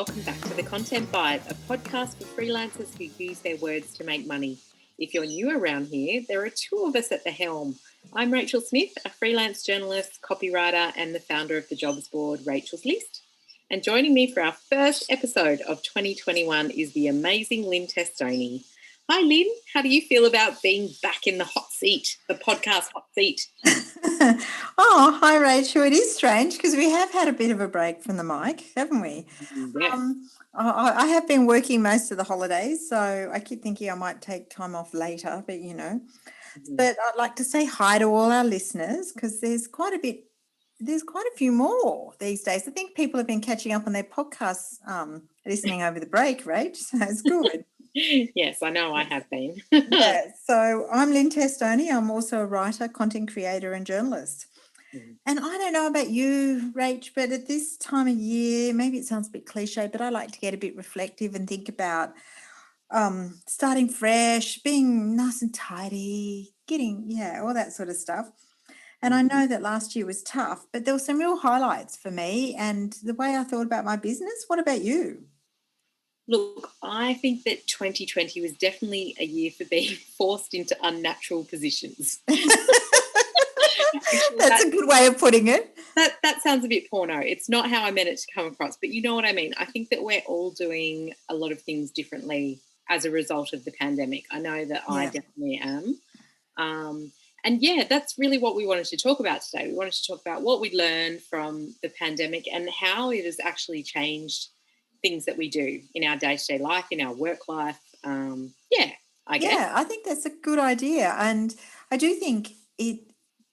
welcome back to The Content Bite, a podcast for freelancers who use their words to make money. If you're new around here, there are two of us at the helm. I'm Rachel Smith, a freelance journalist, copywriter, and the founder of the jobs board Rachel's List. And joining me for our first episode of 2021 is the amazing Lynne Testoni. Hi, Lynne. How do you feel about being back in the hot seat, the podcast hot seat? Oh, hi, Rachel. It is strange because we have had a bit of a break from the mic, haven't we? Yes. I have been working most of the holidays, so I keep thinking I might take time off later, but But I'd like to say hi to all our listeners because there's quite a few more these days. I think people have been catching up on their podcasts, listening over the break, Rach, so it's good. Yes, I know I have been. Yeah, so I'm Lynne Testoni. I'm also a writer, content creator and journalist. And I don't know about you, Rach, but at this time of year, maybe it sounds a bit cliche, but I like to get a bit reflective and think about starting fresh, being nice and tidy, all that sort of stuff. And I know that last year was tough, but there were some real highlights for me and the way I thought about my business. What about you? Look, I think that 2020 was definitely a year for being forced into unnatural positions. That's a good way of putting it. That sounds a bit porno. It's not how I meant it to come across, but you know what I mean. I think that we're all doing a lot of things differently as a result of the pandemic. I know that I definitely am. And yeah, that's really what we wanted to talk about today. We wanted to talk about what we learned from the pandemic and how it has actually changed things that we do in our day-to-day life, in our work life. I guess. Yeah, I think that's a good idea. And I do think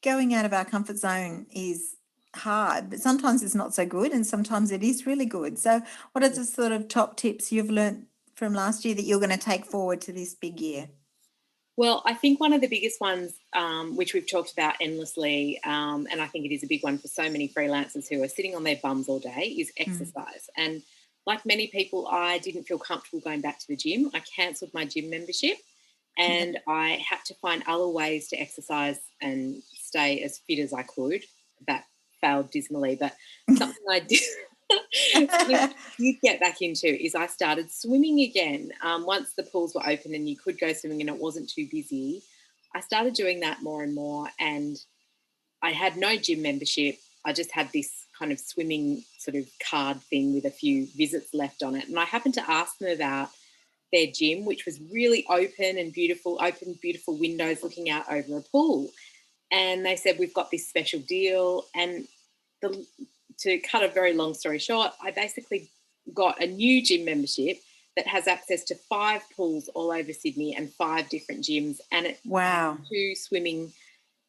going out of our comfort zone is hard, but sometimes it's not so good and sometimes it is really good. So what are the sort of top tips you've learned from last year that you're going to take forward to this big year? Well, I think one of the biggest ones, which we've talked about endlessly, and I think it is a big one for so many freelancers who are sitting on their bums all day, is exercise. And like many people, I didn't feel comfortable going back to the gym. I cancelled my gym membership and I had to find other ways to exercise and stay as fit as I could. That failed dismally, but something I did get back into is I started swimming again. Once the pools were open and you could go swimming and it wasn't too busy, I started doing that more and more, and I had no gym membership. I just had this kind of swimming sort of card thing with a few visits left on it. And I happened to ask them about their gym, which was really open, beautiful windows looking out over a pool. And they said, we've got this special deal. And to cut a very long story short, I basically got a new gym membership that has access to 5 pools all over Sydney and 5 different gyms. And it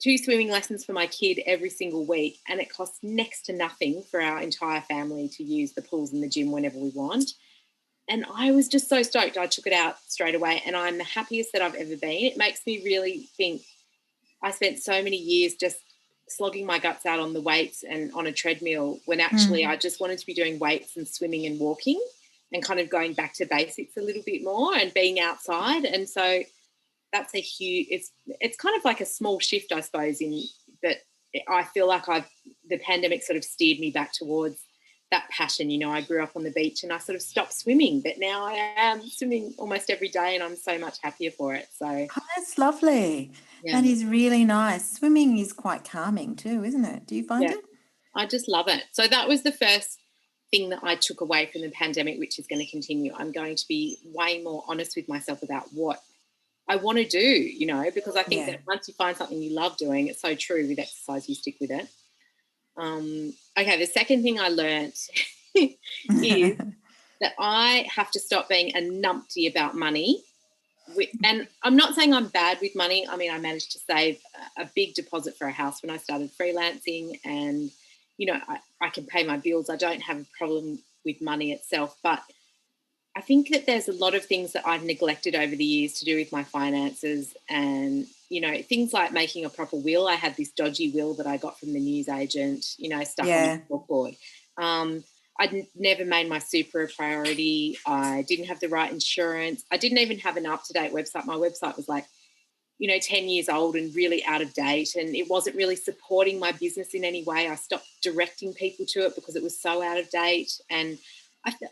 two swimming lessons for my kid every single week, and it costs next to nothing for our entire family to use the pools and the gym whenever we want. And I was just so stoked. I took it out straight away, and I'm the happiest that I've ever been. It makes me really think I spent so many years just slogging my guts out on the weights and on a treadmill when actually I just wanted to be doing weights and swimming and walking and kind of going back to basics a little bit more and being outside. And so that's a huge, it's kind of like a small shift, I suppose, in that I feel like the pandemic sort of steered me back towards that passion. You know, I grew up on the beach and I sort of stopped swimming, but now I am swimming almost every day and I'm so much happier for it. So that's lovely. Yeah. That is really nice. Swimming is quite calming too, isn't it? Do you find it? I just love it. So that was the first thing that I took away from the pandemic, which is going to continue. I'm going to be way more honest with myself about what I want to do, because I think that once you find something you love doing, it's so true with exercise, you stick with it. Okay, the second thing I learned is that I have to stop being a numpty about money. And I'm not saying I'm bad with money. I mean, I managed to save a big deposit for a house when I started freelancing, and, I can pay my bills. I don't have a problem with money itself, but I think that there's a lot of things that I've neglected over the years to do with my finances, and, things like making a proper will. I had this dodgy will that I got from the newsagent, stuck on the board. I'd never made my super a priority. I didn't have the right insurance. I didn't even have an up-to-date website. My website was 10 years old and really out of date, and it wasn't really supporting my business in any way. I stopped directing people to it because it was so out of date, and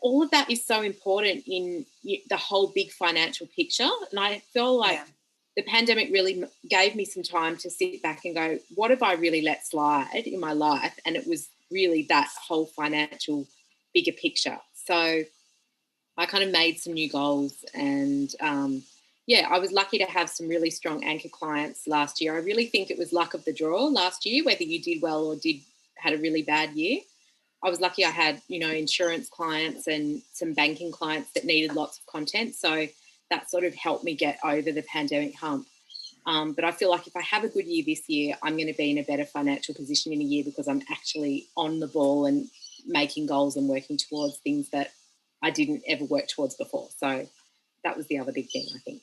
all of that is so important in the whole big financial picture. And I feel like the pandemic really gave me some time to sit back and go, what have I really let slide in my life? And it was really that whole financial bigger picture. So I kind of made some new goals, and I was lucky to have some really strong anchor clients last year. I really think it was luck of the draw last year, whether you did well or had a really bad year. I was lucky I had, insurance clients and some banking clients that needed lots of content. So that sort of helped me get over the pandemic hump. But I feel like if I have a good year this year, I'm going to be in a better financial position in a year because I'm actually on the ball and making goals and working towards things that I didn't ever work towards before. So that was the other big thing, I think.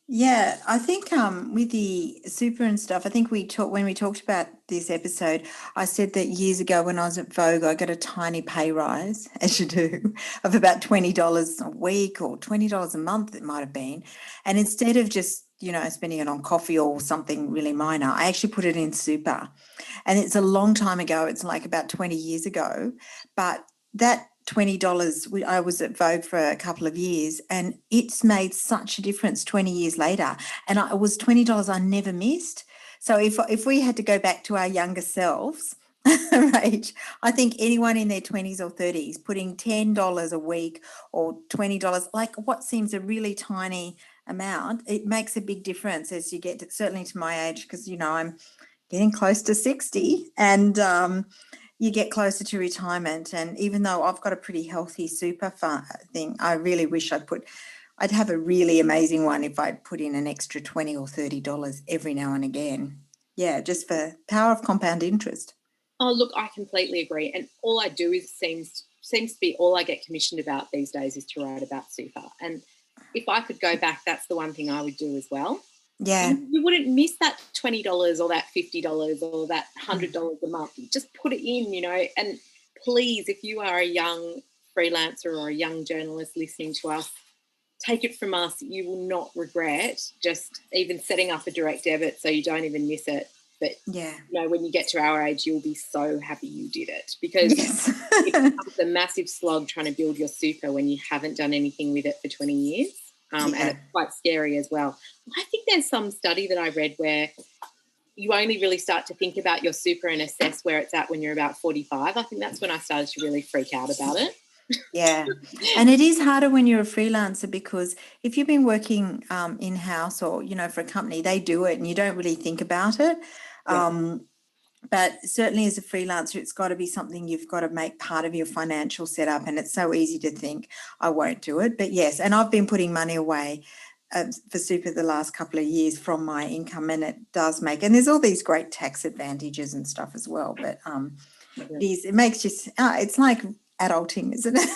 Yeah, I think with the super and stuff, I think when we talked about this episode, I said that years ago when I was at Vogue, I got a tiny pay rise, as you do, of about $20 a week or $20 a month, it might have been. And instead of just, spending it on coffee or something really minor, I actually put it in super. And it's a long time ago. It's like about 20 years ago. But that $20, I was at Vogue for a couple of years, and it's made such a difference 20 years later. And it was $20 I never missed. So if we had to go back to our younger selves, right, I think anyone in their 20s or 30s putting $10 a week or $20, like what seems a really tiny amount, it makes a big difference as you get certainly to my age, because, I'm getting close to 60, and you get closer to retirement. And even though I've got a pretty healthy super thing, I really wish I'd have a really amazing one if I'd put in an extra $20 or $30 every now and again. Yeah, just for power of compound interest. Oh, look, I completely agree. And all I do seems to be all I get commissioned about these days is to write about super. And if I could go back, that's the one thing I would do as well. Yeah. You wouldn't miss that $20 or that $50 or that $100 a month. You just put it in, and please, if you are a young freelancer or a young journalist listening to us, take it from us, you will not regret just even setting up a direct debit so you don't even miss it. But, when you get to our age, you'll be so happy you did it, because it becomes a massive slog trying to build your super when you haven't done anything with it for 20 years. And it's quite scary as well. I think there's some study that I read where you only really start to think about your super and assess where it's at when you're about 45. I think that's when I started to really freak out about it. Yeah. And it is harder when you're a freelancer, because if you've been working in-house or, for a company, they do it and you don't really think about it. Yeah. But certainly as a freelancer, it's got to be something you've got to make part of your financial setup. And it's so easy to think, I won't do it. But yes, and I've been putting money away for super the last couple of years from my income, and it does make, and there's all these great tax advantages and stuff as well. But it makes you, it's like adulting, isn't it?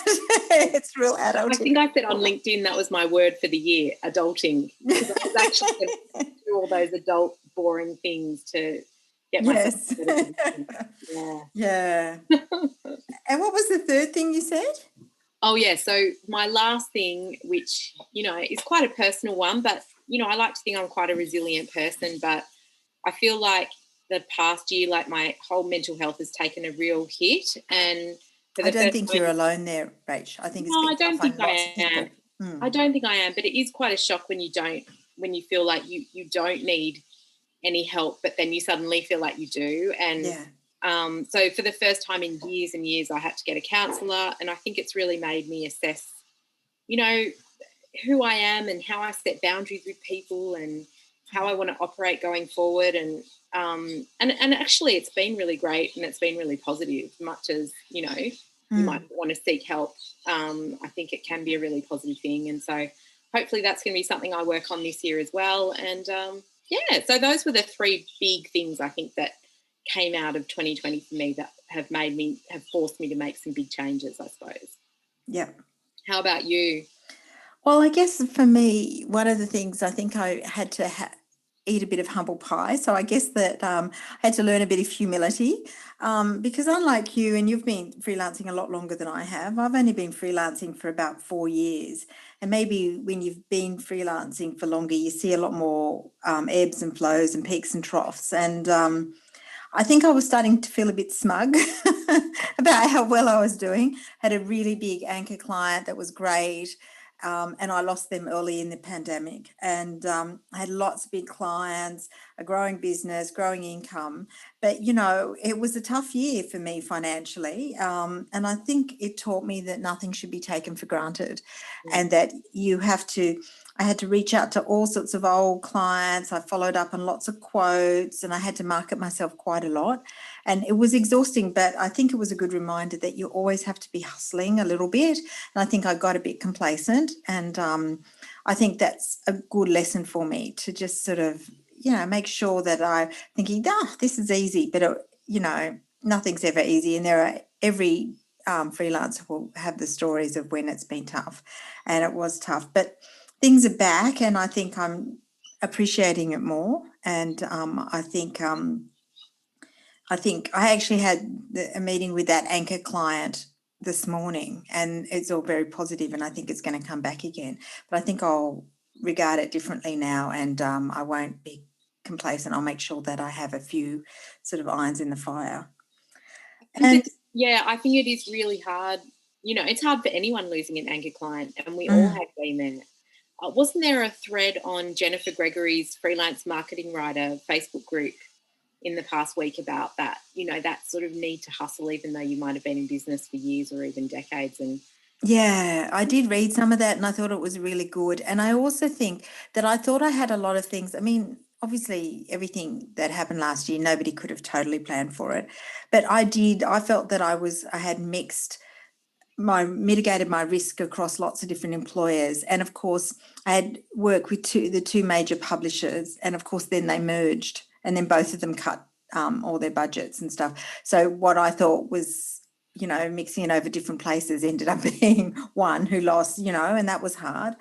It's real adulting. I think I said on LinkedIn that was my word for the year, adulting. Because I was actually going to do all those adult boring things to get myself in a better position. Yeah. And what was the third thing you said? Oh, yeah. So my last thing, which, is quite a personal one, but, I like to think I'm quite a resilient person, but I feel like the past year, like my whole mental health has taken a real hit. And I don't think you're alone there, Rach. I think it's I don't think I am. I don't think I am, but it is quite a shock when you feel like you don't need any help, but then you suddenly feel like you do. And so for the first time in years and years, I had to get a counsellor, and I think it's really made me assess, who I am and how I set boundaries with people and how I want to operate going forward. And actually it's been really great, and it's been really positive, much as, you might want to seek help. I think it can be a really positive thing. And so hopefully that's going to be something I work on this year as well. And so those were the three big things I think that came out of 2020 for me that have forced me to make some big changes, I suppose. Yeah. How about you? Well, I guess for me, one of the things I think I had to eat a bit of humble pie. So I guess that I had to learn a bit of humility, because unlike you, and you've been freelancing a lot longer than I have, I've only been freelancing for about 4 years. And maybe when you've been freelancing for longer, you see a lot more ebbs and flows and peaks and troughs. And I think I was starting to feel a bit smug about how well I was doing. Had a really big anchor client that was great. And I lost them early in the pandemic. And I had lots of big clients, a growing business, growing income. But, you know, it was a tough year for me financially. And I think it taught me that nothing should be taken for granted and that you have to. I had to reach out to all sorts of old clients. I followed up on lots of quotes and I had to market myself quite a lot. And it was exhausting, but I think it was a good reminder that you always have to be hustling a little bit. And I think I got a bit complacent. And I think that's a good lesson for me to just sort of, you know, make sure that I'm thinking, this is easy. But, you know, nothing's ever easy. And every freelancer will have the stories of when it's been tough. And it was tough. But things are back and I think I'm appreciating it more. And I think I actually had a meeting with that anchor client this morning and it's all very positive and I think it's going to come back again. But I think I'll regard it differently now and I won't be complacent. I'll make sure that I have a few sort of irons in the fire. I think it is really hard. You know, it's hard for anyone losing an anchor client and we all have been there. Wasn't there a thread on Jennifer Gregory's freelance marketing writer Facebook group in the past week about that, you know, that sort of need to hustle even though you might have been in business for years or even decades? And yeah, I did read some of that and I thought it was really good. And I also think that I thought I had a lot of things. I mean, obviously everything that happened last year, nobody could have totally planned for it. But I felt that I had mitigated my risk across lots of different employers. And of course, I had worked with the two major publishers. And of course, then they merged and then both of them cut all their budgets and stuff. So what I thought was, you know, mixing it over different places ended up being one who lost, you know, and that was hard.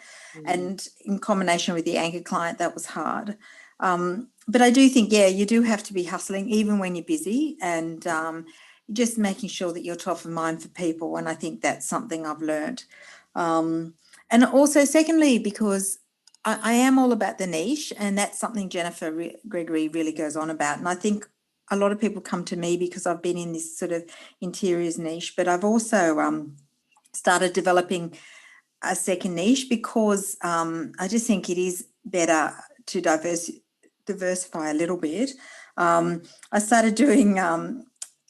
And in combination with the anchor client, that was hard. But I do think, yeah, you do have to be hustling even when you're busy and just making sure that you're top of mind for people. And I think that's something I've learned. And also, secondly, because I am all about the niche, and that's something Jennifer Gregory really goes on about. And I think a lot of people come to me because I've been in this sort of interiors niche, but I've also started developing a second niche because I just think it is better to diversify a little bit. I started doing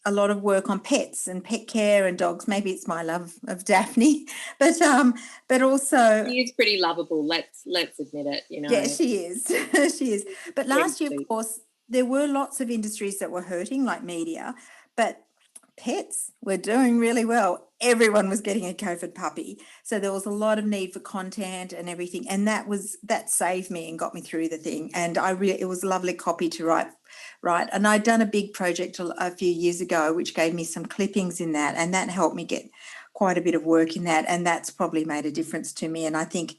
a lot of work on pets and pet care and dogs. Maybe it's my love of Daphne, but also she is pretty lovable. Let's admit it. You know. Yeah, she is. She is. But last year, of course, there were lots of industries that were hurting, like media, but pets were doing really well. Everyone was getting a COVID puppy, so there was a lot of need for content and everything, and that saved me and got me through the thing. And it was lovely copy to write. And I'd done a big project a few years ago, which gave me some clippings in that, and that helped me get quite a bit of work in that, and that's probably made a difference to me. And I think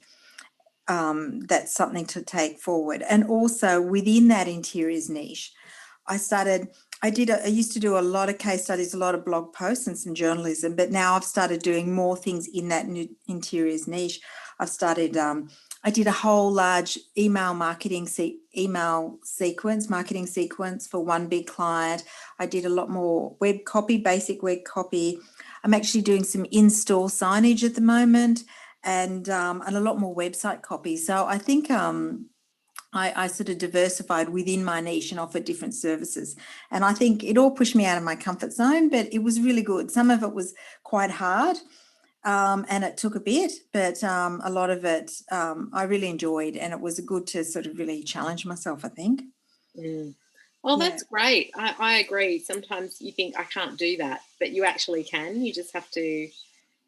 that's something to take forward. And also within that interiors niche, I used to do a lot of case studies, a lot of blog posts and some journalism, but now I've started doing more things in that interiors niche. I did a whole large marketing sequence for one big client. I did a lot more basic web copy. I'm actually doing some in-store signage at the moment and a lot more website copy. So I think I sort of diversified within my niche and offered different services. And I think it all pushed me out of my comfort zone, but it was really good. Some of it was quite hard and it took a bit, but a lot of it I really enjoyed, and it was good to sort of really challenge myself, I think. Well, that's great. I agree. Sometimes you think I can't do that, but you actually can. You just have to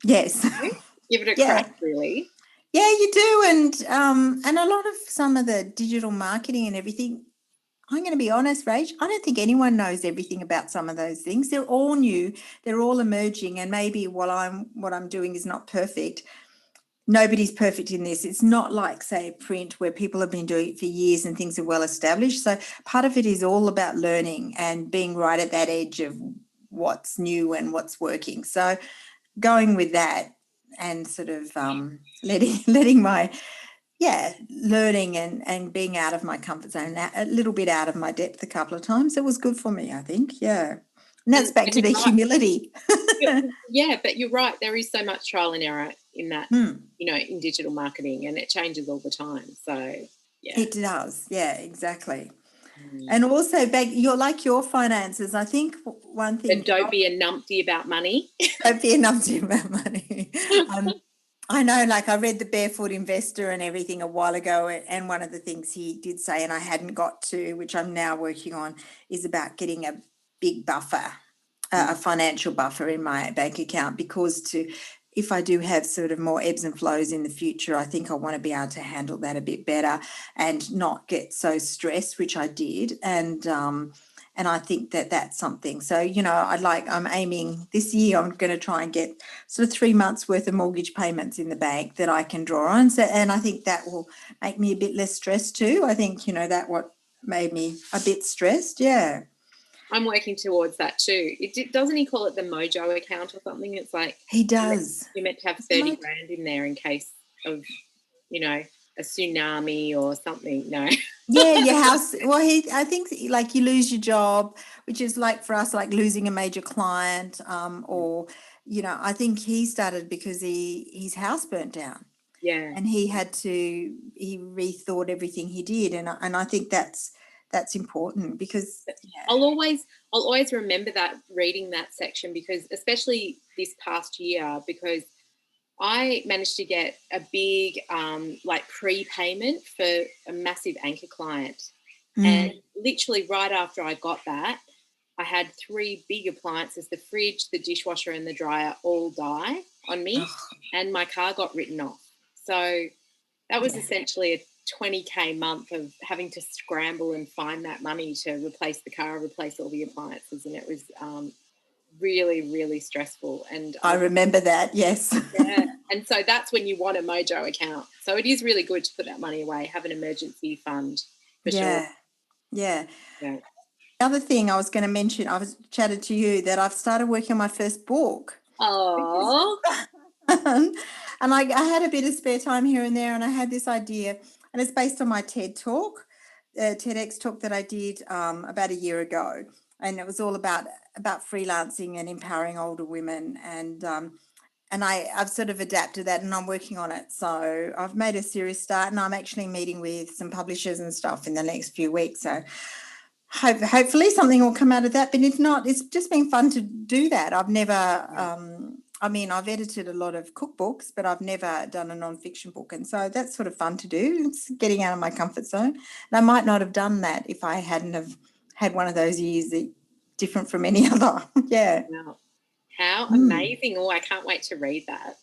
give it a crack, really. Yeah, you do. And a lot of some of the digital marketing and everything, I'm going to be honest, Rach, I don't think anyone knows everything about some of those things. They're all new, they're all emerging, and maybe what I'm doing is not perfect. Nobody's perfect in this. It's not like, say, print where people have been doing it for years and things are well established. So part of it is all about learning and being right at that edge of what's new and what's working. So going with that and sort of letting my learning and being out of my comfort zone, a little bit out of my depth a couple of times. It was good for me, I think. Yeah. And that's back to the humility. Yeah, but you're right. There is so much trial and error in that, in digital marketing, and it changes all the time. So, yeah. It does. Yeah, exactly. And also, your finances, I think one thing... And don't be a numpty about money. Don't be a numpty about money. I know, like I read The Barefoot Investor and everything a while ago, and one of the things he did say, and I hadn't got to, which I'm now working on, is about getting a big buffer, a financial buffer in my bank account, because if I do have sort of more ebbs and flows in the future, I think I want to be able to handle that a bit better and not get so stressed, which I did. And I think that's something. So, I'm aiming this year, I'm going to try and get sort of 3 months worth of mortgage payments in the bank that I can draw on. So, and I think that will make me a bit less stressed too. I think, that what made me a bit stressed. Yeah. I'm working towards that too. Doesn't he call it the Mojo account or something? It's like... He does. You're meant to have 30 grand in there in case of, a tsunami or something. No. Yeah, your house. Well, I think like you lose your job, which is like for us, like losing a major client, or, I think he started because his house burnt down. Yeah. And he rethought everything he did. And I think that's important, because I'll always remember that, reading that section, because especially this past year, because I managed to get a big prepayment for a massive anchor client. And literally right after I got that, I had 3 big appliances, the fridge, the dishwasher and the dryer, all die on me. And my car got written off. So that was essentially a 20K month of having to scramble and find that money to replace the car, replace all the appliances. And it was really, really stressful. And I remember that, yes. Yeah. And so that's when you want a Mojo account. So it is really good to put that money away, have an emergency fund for sure. Yeah. The other thing I was going to mention, I was chatted to you that I've started working on my first book. Oh. And I had a bit of spare time here and there, and I had this idea, and it's based on my TEDx talk that I did about a year ago. And it was all about freelancing and empowering older women. And I've sort of adapted that, and I'm working on it. So I've made a serious start, and I'm actually meeting with some publishers and stuff in the next few weeks. So hopefully something will come out of that. But if not, it's just been fun to do that. I've never... I've edited a lot of cookbooks, but I've never done a non-fiction book. And so that's sort of fun to do. It's getting out of my comfort zone. And I might not have done that if I hadn't have had one of those years different from any other. Yeah. Wow. How amazing. Oh, I can't wait to read that.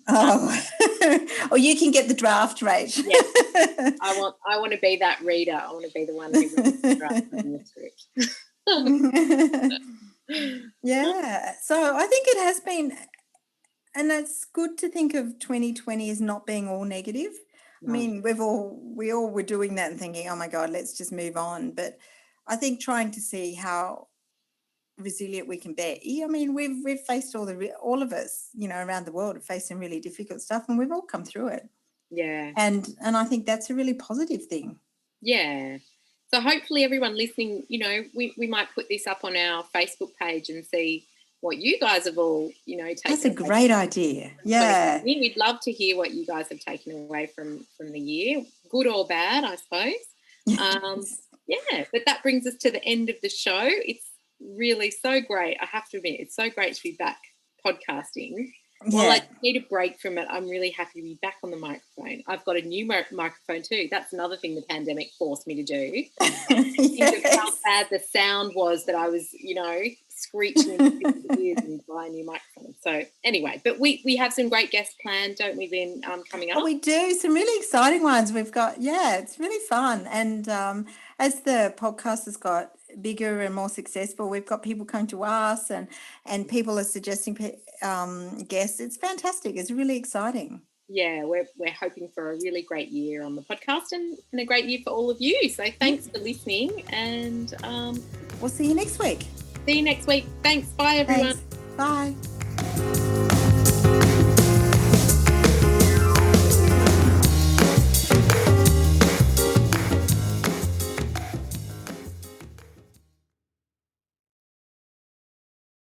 Or you can get the draft, Rach. Yes. I want to be that reader. I want to be the one who reads the draft and the script. Yeah. So I think it has been... And it's good to think of 2020 as not being all negative. No. I mean, we all were doing that and thinking, oh my God, let's just move on. But I think trying to see how resilient we can be. I mean, we've faced all of us, around the world have faced some really difficult stuff, and we've all come through it. Yeah. And I think that's a really positive thing. Yeah. So hopefully everyone listening, we might put this up on our Facebook page and see what you guys have all, taken. That's a great idea. Yeah. We'd love to hear what you guys have taken away from the year, good or bad, I suppose. Yeah, but that brings us to the end of the show. It's really so great. I have to admit, it's so great to be back podcasting. Yeah. While I need a break from it, I'm really happy to be back on the microphone. I've got a new microphone too. That's another thing the pandemic forced me to do. Think of how bad the sound was that I was, screeching in people's ears and buy a new microphone. So anyway, but we have some great guests planned, don't we, Lynne, coming up? Oh, we do. Some really exciting ones. We've got, it's really fun. And as the podcast has got bigger and more successful, we've got people coming to us and people are suggesting guests. It's fantastic. It's really exciting. Yeah, we're hoping for a really great year on the podcast and a great year for all of you. So thanks for listening, and we'll see you next week. See you next week. Thanks. Bye, everyone. Thanks. Bye.